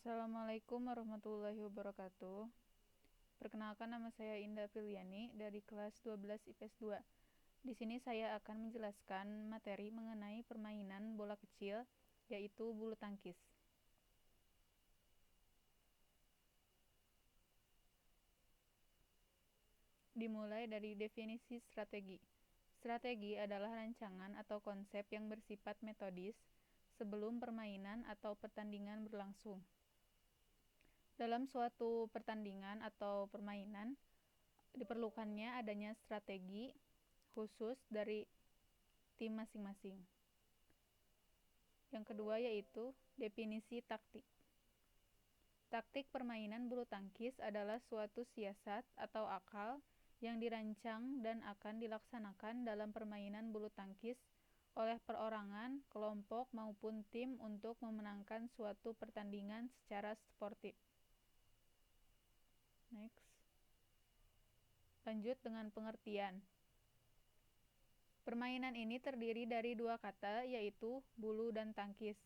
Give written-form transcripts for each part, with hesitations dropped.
Assalamualaikum warahmatullahi wabarakatuh. Perkenalkan, nama saya Indah Priliani dari kelas 12 IPS 2. Di sini saya akan menjelaskan materi mengenai permainan bola kecil, yaitu bulu tangkis. Dimulai dari definisi strategi. Strategi adalah rancangan atau konsep yang bersifat metodis sebelum permainan atau pertandingan berlangsung. Dalam suatu pertandingan atau permainan, diperlukannya adanya strategi khusus dari tim masing-masing. Yang kedua yaitu definisi taktik. Taktik permainan bulu tangkis adalah suatu siasat atau akal yang dirancang dan akan dilaksanakan dalam permainan bulu tangkis oleh perorangan, kelompok maupun tim untuk memenangkan suatu pertandingan secara sportif. Next. Lanjut dengan pengertian. Permainan ini terdiri dari dua kata, yaitu bulu dan tangkis.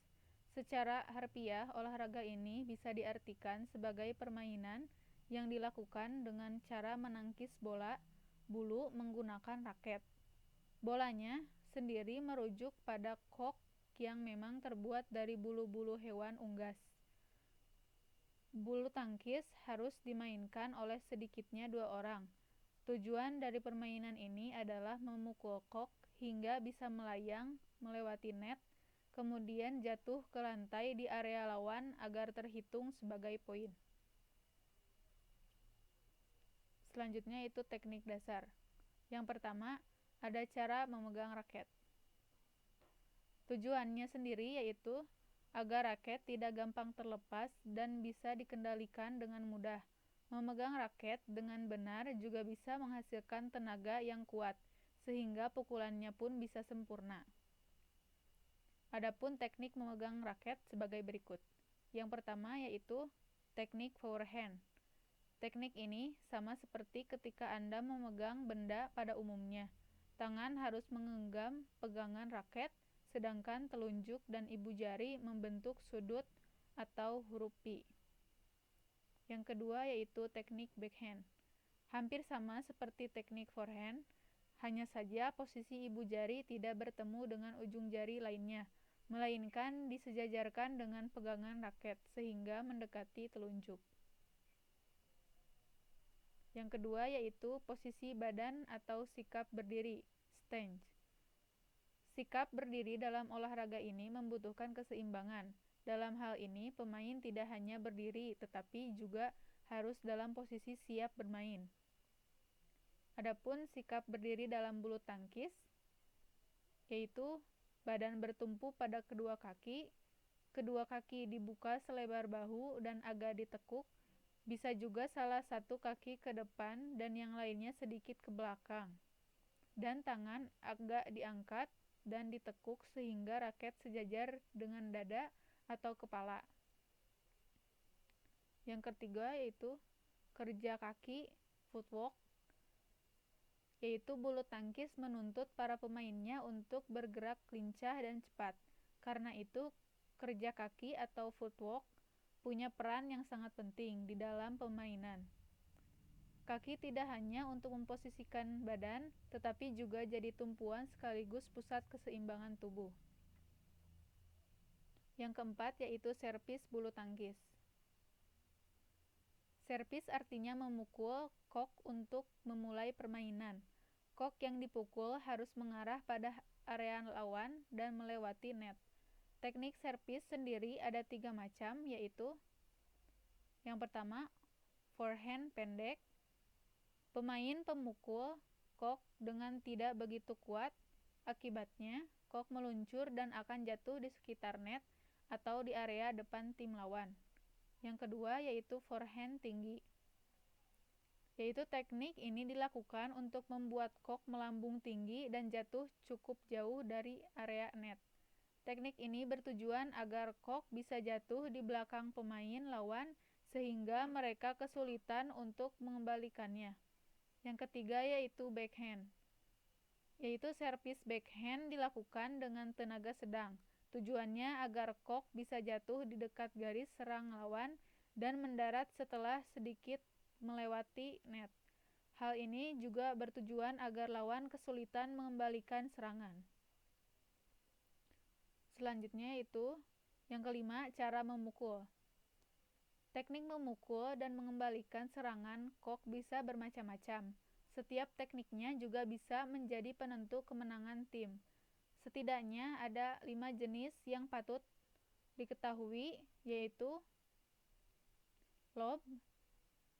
Secara harfiah, olahraga ini bisa diartikan sebagai permainan yang dilakukan dengan cara menangkis bola bulu menggunakan raket. Bolanya sendiri merujuk pada kok yang memang terbuat dari bulu-bulu hewan unggas. Bulu tangkis harus dimainkan oleh sedikitnya 2 orang. Tujuan dari permainan ini adalah memukul kok hingga bisa melayang melewati net, kemudian jatuh ke lantai di area lawan agar terhitung sebagai poin. Selanjutnya itu teknik dasar. Yang pertama, ada cara memegang raket. Tujuannya sendiri yaitu agar raket tidak gampang terlepas dan bisa dikendalikan dengan mudah. Memegang raket dengan benar juga bisa menghasilkan tenaga yang kuat, sehingga pukulannya pun bisa sempurna. Adapun teknik memegang raket sebagai berikut. Yang pertama yaitu teknik forehand. Teknik ini sama seperti ketika Anda memegang benda pada umumnya. Tangan harus menggenggam pegangan raket, sedangkan telunjuk dan ibu jari membentuk sudut atau huruf P. Yang kedua yaitu teknik backhand. Hampir sama seperti teknik forehand, hanya saja posisi ibu jari tidak bertemu dengan ujung jari lainnya, melainkan disejajarkan dengan pegangan raket sehingga mendekati telunjuk. Yang kedua yaitu posisi badan atau sikap berdiri, stance. Sikap berdiri dalam olahraga ini membutuhkan keseimbangan. Dalam hal ini, pemain tidak hanya berdiri, tetapi juga harus dalam posisi siap bermain. Adapun sikap berdiri dalam bulu tangkis, yaitu badan bertumpu pada kedua kaki dibuka selebar bahu dan agak ditekuk, bisa juga salah satu kaki ke depan dan yang lainnya sedikit ke belakang, dan tangan agak diangkat dan ditekuk sehingga raket sejajar dengan dada atau kepala. Yang ketiga yaitu kerja kaki, footwork, yaitu bulu tangkis menuntut para pemainnya untuk bergerak lincah dan cepat. Karena itu, kerja kaki atau footwork punya peran yang sangat penting di dalam permainan. Kaki tidak hanya untuk memposisikan badan, tetapi juga jadi tumpuan sekaligus pusat keseimbangan tubuh. Yang keempat yaitu servis bulu tangkis. Servis artinya memukul kok untuk memulai permainan. Kok yang dipukul harus mengarah pada area lawan dan melewati net. Teknik servis sendiri ada 3 macam, yaitu yang pertama, forehand pendek. Pemain pemukul kok dengan tidak begitu kuat, akibatnya kok meluncur dan akan jatuh di sekitar net atau di area depan tim lawan. Yang kedua yaitu forehand tinggi, yaitu teknik ini dilakukan untuk membuat kok melambung tinggi dan jatuh cukup jauh dari area net. Teknik ini bertujuan agar kok bisa jatuh di belakang pemain lawan sehingga mereka kesulitan untuk mengembalikannya. Yang ketiga yaitu backhand, yaitu servis backhand dilakukan dengan tenaga sedang. Tujuannya agar kok bisa jatuh di dekat garis serang lawan dan mendarat setelah sedikit melewati net. Hal ini juga bertujuan agar lawan kesulitan mengembalikan serangan. Selanjutnya yaitu yang kelima, cara memukul. Teknik memukul dan mengembalikan serangan kok bisa bermacam-macam. Setiap tekniknya juga bisa menjadi penentu kemenangan tim. Setidaknya ada 5 jenis yang patut diketahui, yaitu lob.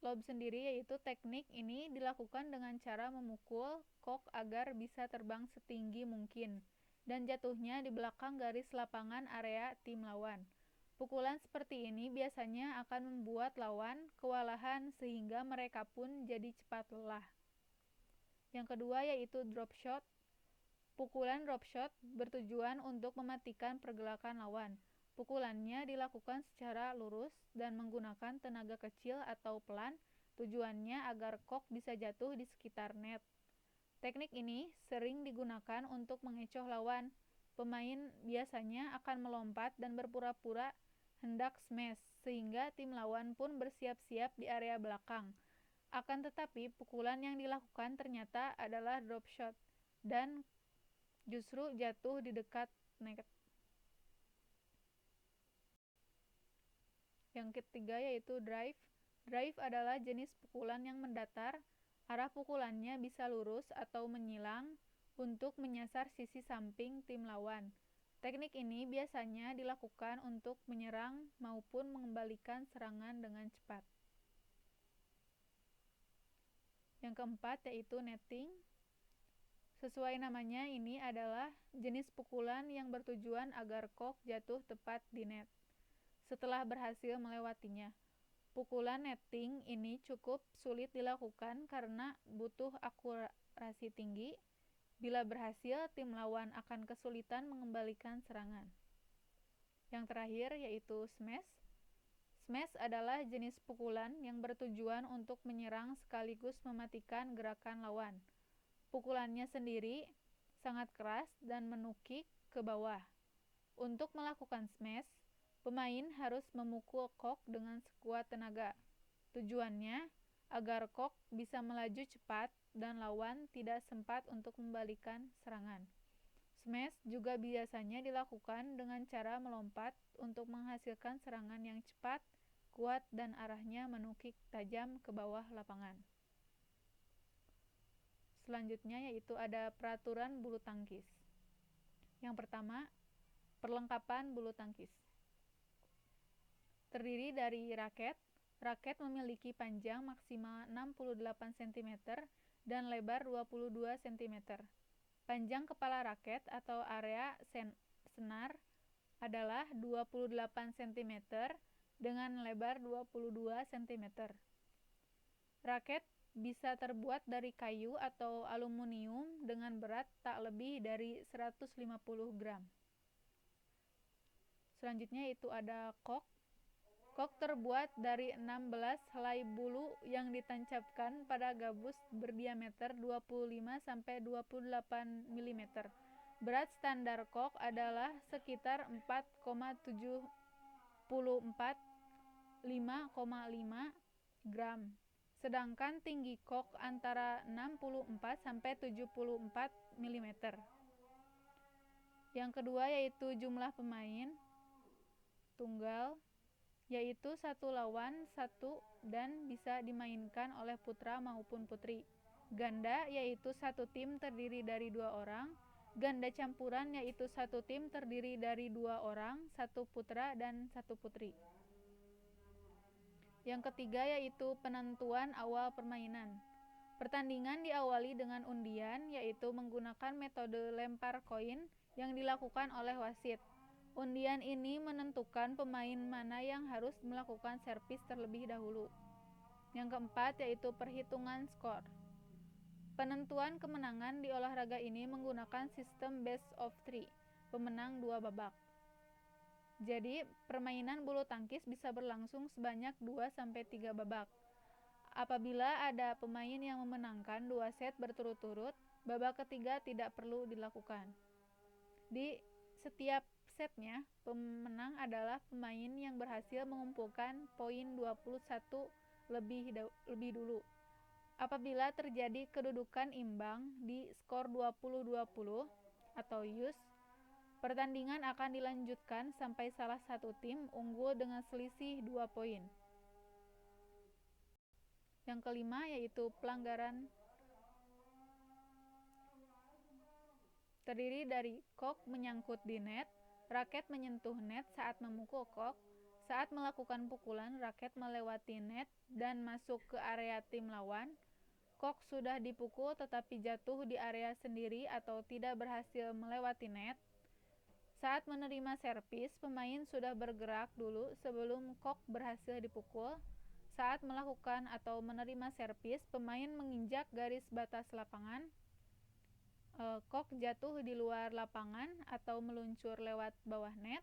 Lob sendiri yaitu teknik ini dilakukan dengan cara memukul kok agar bisa terbang setinggi mungkin dan jatuhnya di belakang garis lapangan area tim lawan. Pukulan seperti ini biasanya akan membuat lawan kewalahan sehingga mereka pun jadi cepat lelah. Yang kedua yaitu drop shot. Pukulan drop shot bertujuan untuk mematikan pergerakan lawan. Pukulannya dilakukan secara lurus dan menggunakan tenaga kecil atau pelan, tujuannya agar kok bisa jatuh di sekitar net. Teknik ini sering digunakan untuk mengecoh lawan. Pemain biasanya akan melompat dan berpura-pura hendak smash, sehingga tim lawan pun bersiap-siap di area belakang. Akan tetapi, pukulan yang dilakukan ternyata adalah drop shot, dan justru jatuh di dekat net. Yang ketiga yaitu drive. Drive adalah jenis pukulan yang mendatar. Arah pukulannya bisa lurus atau menyilang untuk menyasar sisi samping tim lawan. Teknik ini biasanya dilakukan untuk menyerang maupun mengembalikan serangan dengan cepat. Yang keempat yaitu netting. Sesuai namanya, ini adalah jenis pukulan yang bertujuan agar kok jatuh tepat di net setelah berhasil melewatinya. Pukulan netting ini cukup sulit dilakukan karena butuh akurasi tinggi. Bila berhasil, tim lawan akan kesulitan mengembalikan serangan. Yang terakhir yaitu smash. Smash adalah jenis pukulan yang bertujuan untuk menyerang sekaligus mematikan gerakan lawan. Pukulannya sendiri sangat keras dan menukik ke bawah. Untuk melakukan smash, pemain harus memukul kok dengan sekuat tenaga. Tujuannya agar kok bisa melaju cepat dan lawan tidak sempat untuk membalikan serangan. Smash juga biasanya dilakukan dengan cara melompat untuk menghasilkan serangan yang cepat, kuat, dan arahnya menukik tajam ke bawah lapangan. Selanjutnya yaitu ada peraturan bulu tangkis. Yang pertama, perlengkapan bulu tangkis. Terdiri dari raket. Raket memiliki panjang maksimal 68 cm dan lebar 22 cm. Panjang kepala raket atau area senar adalah 28 cm dengan lebar 22 cm. Raket bisa terbuat dari kayu atau aluminium dengan berat tak lebih dari 150 gram. Selanjutnya itu ada kok. Kok terbuat dari 16 helai bulu yang ditancapkan pada gabus berdiameter 25-28 mm. Berat standar kok adalah sekitar 4,74-5,5 gram. Sedangkan tinggi kok antara 64-74 mm. Yang kedua yaitu jumlah pemain tunggal, yaitu 1 lawan 1 dan bisa dimainkan oleh putra maupun putri. Ganda yaitu 1 tim terdiri dari 2 orang. Ganda campuran yaitu 1 tim terdiri dari 2 orang, 1 putra dan 1 putri. Yang ketiga yaitu penentuan awal permainan. Pertandingan diawali dengan undian, yaitu menggunakan metode lempar koin yang dilakukan oleh wasit. Undian ini menentukan pemain mana yang harus melakukan servis terlebih dahulu. Yang keempat yaitu perhitungan skor. Penentuan kemenangan di olahraga ini menggunakan sistem best of 3, pemenang 2 babak. Jadi, permainan bulu tangkis bisa berlangsung sebanyak 2-3 babak. Apabila ada pemain yang memenangkan 2 set berturut-turut, babak ketiga tidak perlu dilakukan. Di setiap setnya, pemenang adalah pemain yang berhasil mengumpulkan poin 21 lebih dulu. Apabila terjadi kedudukan imbang di skor 20-20 atau use, pertandingan akan dilanjutkan sampai salah satu tim unggul dengan selisih 2 poin. Yang kelima yaitu pelanggaran, terdiri dari kok menyangkut di net, raket menyentuh net saat memukul kok, saat melakukan pukulan raket melewati net dan masuk ke area tim lawan, kok sudah dipukul tetapi jatuh di area sendiri atau tidak berhasil melewati net. Saat menerima servis, pemain sudah bergerak dulu sebelum kok berhasil dipukul. Saat melakukan atau menerima servis, pemain menginjak garis batas lapangan. Kok jatuh di luar lapangan atau meluncur lewat bawah net.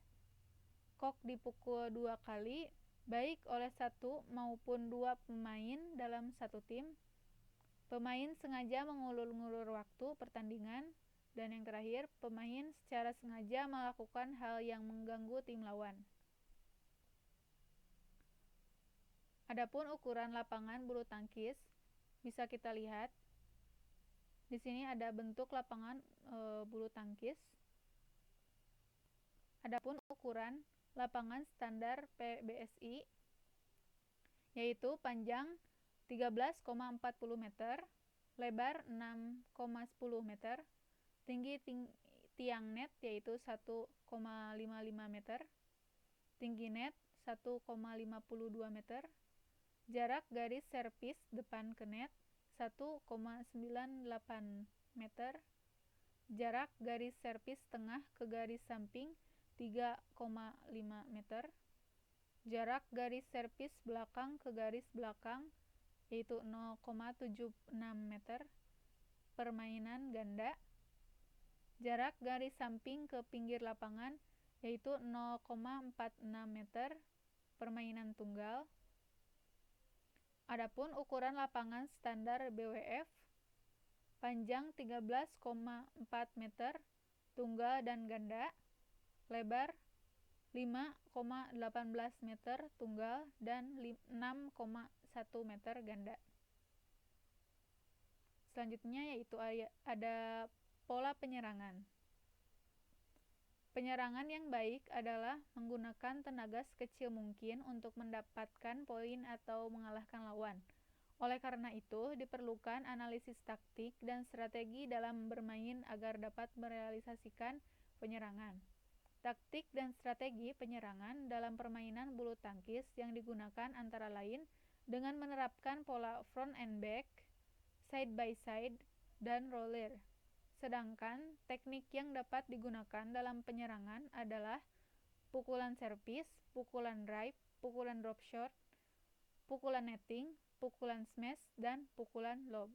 Kok dipukul 2 kali, baik oleh satu maupun 2 pemain dalam satu tim. Pemain sengaja mengulur-ngulur waktu pertandingan. Dan yang terakhir, pemain secara sengaja melakukan hal yang mengganggu tim lawan. Adapun ukuran lapangan bulu tangkis bisa kita lihat. Di sini ada bentuk lapangan bulu tangkis. Adapun ukuran lapangan standar PBSI yaitu panjang 13,40 meter, lebar 6,10 meter, tinggi tiang net yaitu 1,55 meter, tinggi net 1,52 meter, jarak garis servis depan ke net 1,98 meter, jarak garis servis tengah ke garis samping 3,5 meter, jarak garis servis belakang ke garis belakang yaitu 0,76 meter. Permainan ganda, jarak garis samping ke pinggir lapangan yaitu 0,46 meter. Permainan tunggal. Adapun ukuran lapangan standar BWF, panjang 13,4 meter tunggal dan ganda, lebar 5,18 meter tunggal dan 6,1 meter ganda. Selanjutnya yaitu ada pola penyerangan. Penyerangan yang baik adalah menggunakan tenaga sekecil mungkin untuk mendapatkan poin atau mengalahkan lawan. Oleh karena itu, diperlukan analisis taktik dan strategi dalam bermain agar dapat merealisasikan penyerangan. Taktik dan strategi penyerangan dalam permainan bulu tangkis yang digunakan antara lain dengan menerapkan pola front and back, side by side, dan roller. Sedangkan teknik yang dapat digunakan dalam penyerangan adalah pukulan servis, pukulan drive, pukulan drop shot, pukulan netting, pukulan smash, dan pukulan lob.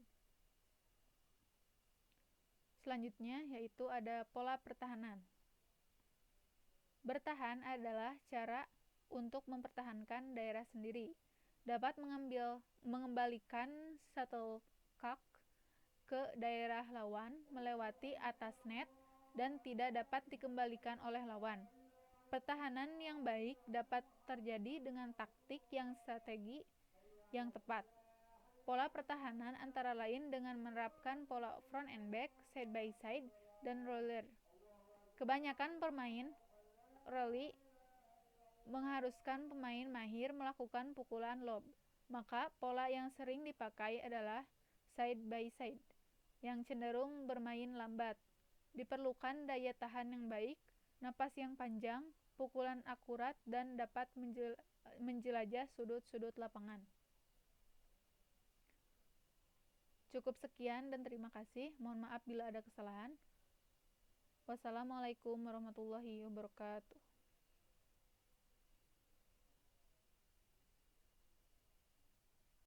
Selanjutnya yaitu ada pola pertahanan. Bertahan adalah cara untuk mempertahankan daerah sendiri. Dapat mengembalikan shuttlecock ke daerah lawan melewati atas net dan tidak dapat dikembalikan oleh lawan. Pertahanan yang baik dapat terjadi dengan taktik yang strategi yang tepat. Pola pertahanan antara lain dengan menerapkan pola front and back, side by side, dan roller. Kebanyakan pemain rally mengharuskan pemain mahir melakukan pukulan lob, maka pola yang sering dipakai adalah side by side, yang cenderung bermain lambat. Diperlukan daya tahan yang baik, napas yang panjang, pukulan akurat, dan dapat menjelajah sudut-sudut lapangan. Cukup sekian dan terima kasih. Mohon maaf bila ada kesalahan. Wassalamualaikum warahmatullahi wabarakatuh.